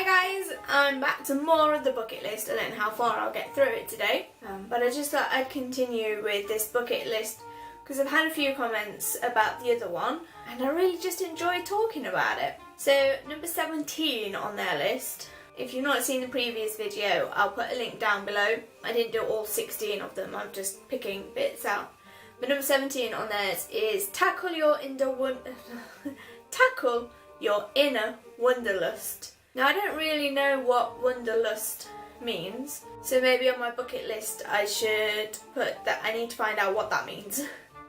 guys, I'm back to more of the bucket list. I don't know how far I'll get through it today, but I just thought I'd continue with this bucket list because I've had a few comments about the other one and I really just enjoyed talking about it. So number 17 on their list, if you've not seen the previous video, I'll put a link down below. I didn't do all 16 of them, I'm just picking bits out. But number 17 on theirs is tackle your inner wanderlust. Now I don't really know what wanderlust means, so maybe on my bucket list I should put that I need to find out what that means.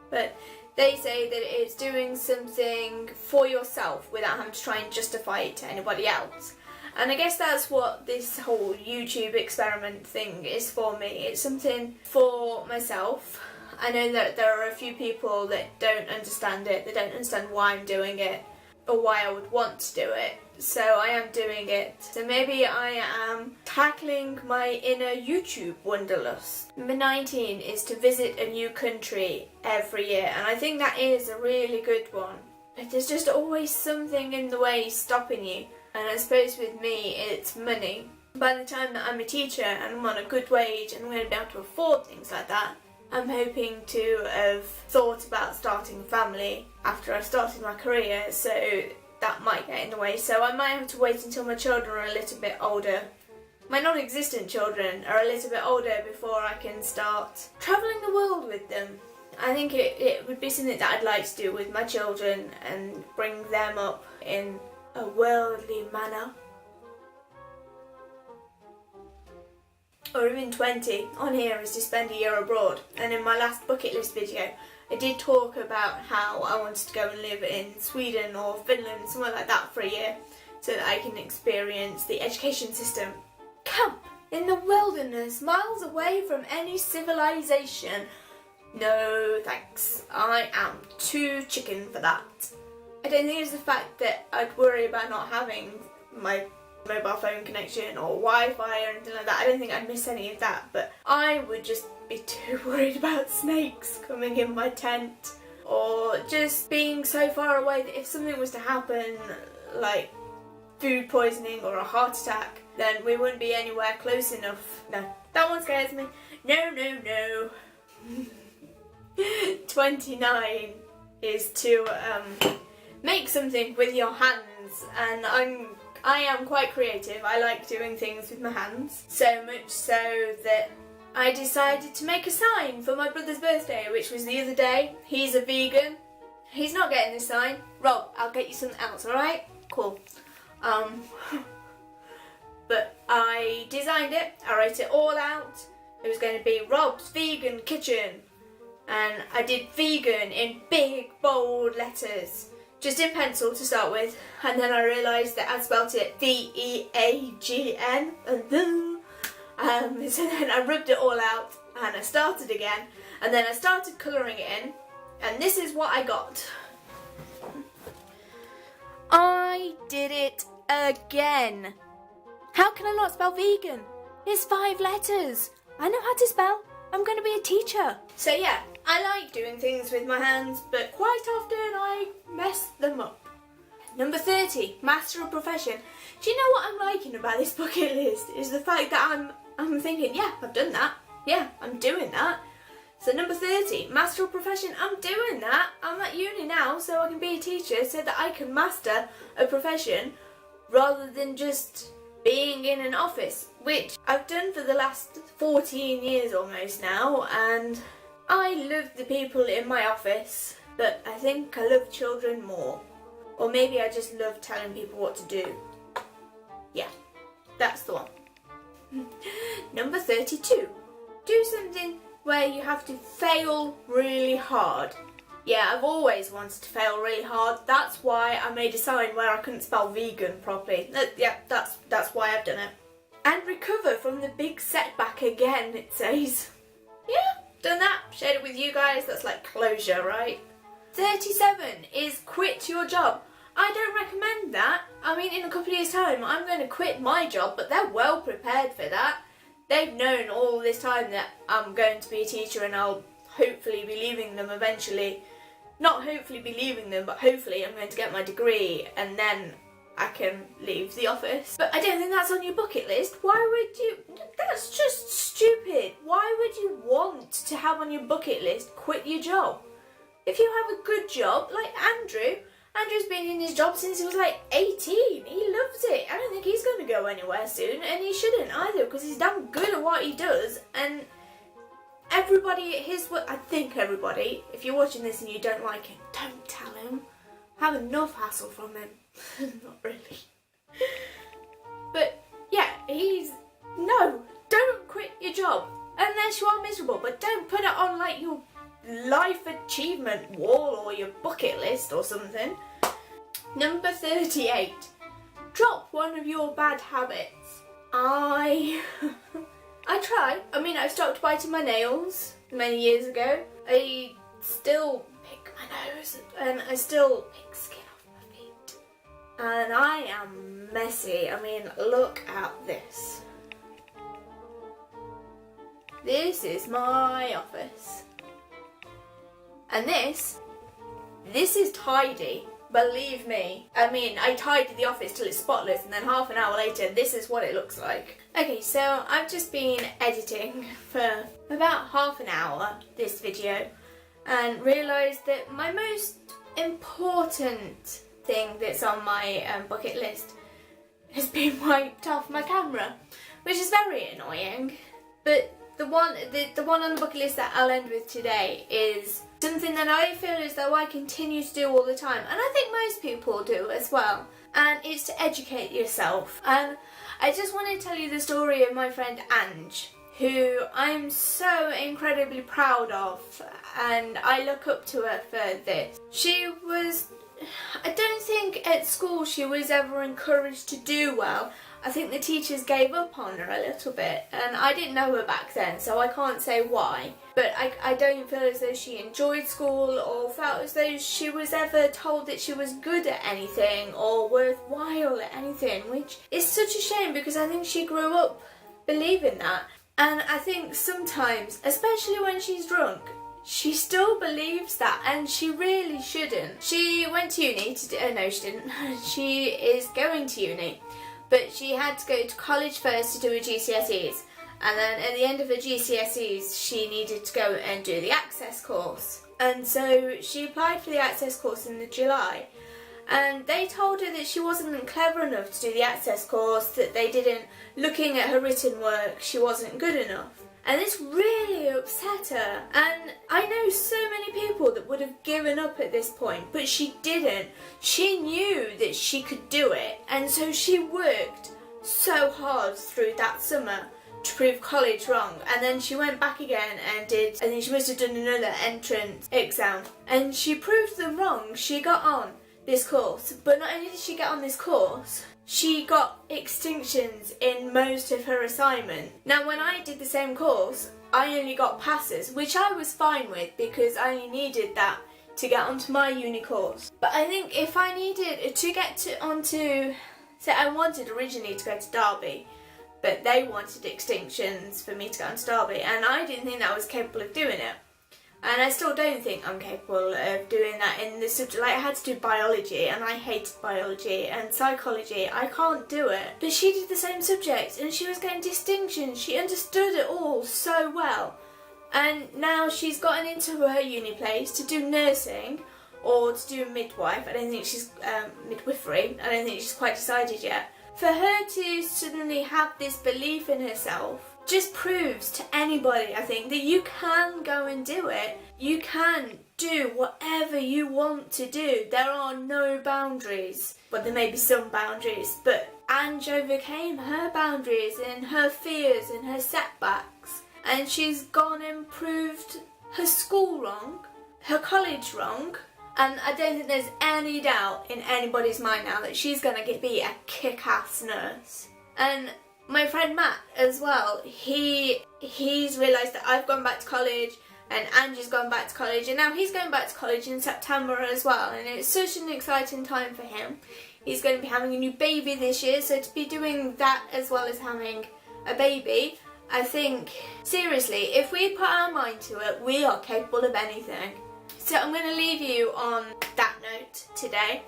But they say that it's doing something for yourself without having to try and justify it to anybody else. And I guess that's what this whole YouTube experiment thing is for me. It's something for myself. I know that there are a few people that don't understand it, they don't understand why I'm doing it or why I would want to do it. So I am doing it. So maybe I am tackling my inner YouTube wanderlust. Number 19 is to visit a new country every year, and I think that is a really good one. But there's just always something in the way stopping you, and I suppose with me it's money. By the time that I'm a teacher and I'm on a good wage and I'm going to be able to afford things like that, I'm hoping to have thought about starting a family after I've started my career, so that might get in the way. So I might have to wait until my children are a little bit older. My non-existent children are a little bit older before I can start travelling the world with them. I think it would be something that I'd like to do with my children and bring them up in a worldly manner. Or even 20 on here is to spend a year abroad. And in my last bucket list video I did talk about how I wanted to go and live in Sweden or Finland, somewhere like that, for a year so that I can experience the education system. Camp in the wilderness, miles away from any civilization. No thanks, I am too chicken for that. I don't think it's the fact that I'd worry about not having my mobile phone connection or Wi-Fi or anything like that. I don't think I'd miss any of that, but I would just be too worried about snakes coming in my tent, or just being so far away that if something was to happen, like food poisoning or a heart attack, then we wouldn't be anywhere close enough. No, that one scares me. No. 29 is to make something with your hands, and I am quite creative. I like doing things with my hands, so much so that I decided to make a sign for my brother's birthday, which was the other day. He's a vegan. He's not getting this sign. Rob, I'll get you something else, alright? Cool. But I designed it. I wrote it all out. It was going to be Rob's Vegan Kitchen. And I did vegan in big, bold letters. Just in pencil to start with, and then I realised that I'd spelt it V-E-A-G-N, and then, so then I rubbed it all out, and I started again, and then I started colouring it in, and this is what I got. I did it again. How can I not spell vegan? It's 5 letters. I know how to spell. I'm going to be a teacher. So yeah, I like doing things with my hands, but quite often I mess them up. Number 30, master a profession. Do you know what I'm liking about this bucket list? Is the fact that I'm thinking, yeah, I've done that. Yeah, I'm doing that. So number 30, master a profession. I'm doing that. I'm at uni now, so I can be a teacher so that I can master a profession rather than just being in an office, which I've done for the last 14 years almost now, and I love the people in my office, but I think I love children more. Or maybe I just love telling people what to do. Yeah, that's the one. Number 32, do something where you have to fail really hard. Yeah, I've always wanted to fail really hard. That's why I made a sign where I couldn't spell vegan properly. Yeah, that's why I've done it. And recover from the big setback again, it says. Yeah, done that. Shared it with you guys. That's like closure, right? 37 is quit your job. I don't recommend that. I mean, in a couple of years' time, I'm going to quit my job, but they're well prepared for that. They've known all this time that I'm going to be a teacher and I'll hopefully be leaving them eventually. Not hopefully be leaving them, but hopefully I'm going to get my degree and then I can leave the office. But I don't think that's on your bucket list. Why would you? That's just stupid. Why would you want to have on your bucket list quit your job? If you have a good job, like Andrew's been in his job since he was like 18. He loves it. I don't think he's going to go anywhere soon, and he shouldn't either, because he's damn good at what he does. And everybody at his work, I think everybody, if you're watching this and you don't like him, don't tell him. Have enough hassle from him. Not really. But yeah, no, don't quit your job unless you are miserable, but don't put it on like your life achievement wall or your bucket list or something. Number 38. Drop one of your bad habits. I try. I mean, I stopped biting my nails many years ago. I still pick my nose and I still pick skin off my feet. And I am messy. I mean, look at this. This is my office. And this is tidy, believe me. I mean, I tidy the office till it's spotless, and then half an hour later, this is what it looks like. Okay, so I've just been editing for about half an hour, this video, and realised that my most important thing that's on my bucket list has been wiped off my camera, which is very annoying. But the one on the bucket list that I'll end with today is something that I feel as though I continue to do all the time, and I think most people do as well, and it's to educate yourself. And I just want to tell you the story of my friend Ange, who I'm so incredibly proud of, and I look up to her for this. I don't think at school she was ever encouraged to do well. I think the teachers gave up on her a little bit, and I didn't know her back then, so I can't say why. But I don't feel as though she enjoyed school or felt as though she was ever told that she was good at anything or worthwhile at anything, which is such a shame because I think she grew up believing that. And I think sometimes, especially when she's drunk, she still believes that, and she really shouldn't. She went to uni no, she didn't. She is going to uni. But she had to go to college first to do her GCSEs, and then at the end of her GCSEs she needed to go and do the Access course. And so she applied for the Access course in July, and they told her that she wasn't clever enough to do the Access course, that they didn't, looking at her written work, she wasn't good enough. And this really upset her, and I know so many people that would have given up at this point, but she didn't. She knew that she could do it, and so she worked so hard through that summer to prove college wrong, and then she went back again and I think she must have done another entrance exam, and she proved them wrong. She got on this course, but not only did she get on this course, she got extinctions in most of her assignment. Now, when I did the same course, I only got passes, which I was fine with because I only needed that to get onto my uni course. But I think if I needed to get onto, say I wanted originally to go to Derby, but they wanted extinctions for me to go onto Derby, and I didn't think that I was capable of doing it. And I still don't think I'm capable of doing that in the subject. Like, I had to do biology, and I hated biology, and psychology, I can't do it. But she did the same subject, and she was getting distinctions. She understood it all so well. And now she's gotten into her uni place to do nursing, or to do midwife. I don't think she's, midwifery. I don't think she's quite decided yet. For her to suddenly have this belief in herself just proves to anybody, I think, that you can go and do it. You can do whatever you want to do. There are no boundaries. Well, there may be some boundaries, but Ange overcame her boundaries and her fears and her setbacks. And she's gone and proved her school wrong, her college wrong, and I don't think there's any doubt in anybody's mind now that she's going to be a kick-ass nurse. And my friend Matt as well, he's realised that I've gone back to college and Angie's gone back to college, and now he's going back to college in September as well, and it's such an exciting time for him. He's going to be having a new baby this year, so to be doing that as well as having a baby, I think, seriously, if we put our mind to it, we are capable of anything. So I'm going to leave you on that note today.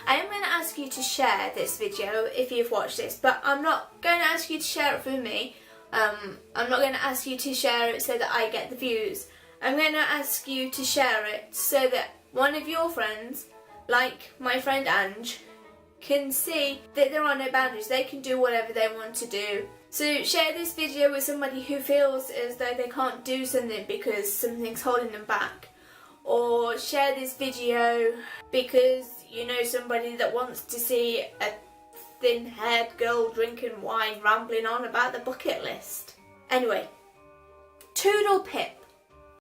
I am going to ask you to share this video if you've watched this, but I'm not going to ask you to share it for me. I'm not going to ask you to share it so that I get the views. I'm going to ask you to share it so that one of your friends, like my friend Ange, can see that there are no boundaries. They can do whatever they want to do. So share this video with somebody who feels as though they can't do something because something's holding them back. Or share this video because you know somebody that wants to see a thin-haired girl drinking wine rambling on about the bucket list. Anyway, toodle pip.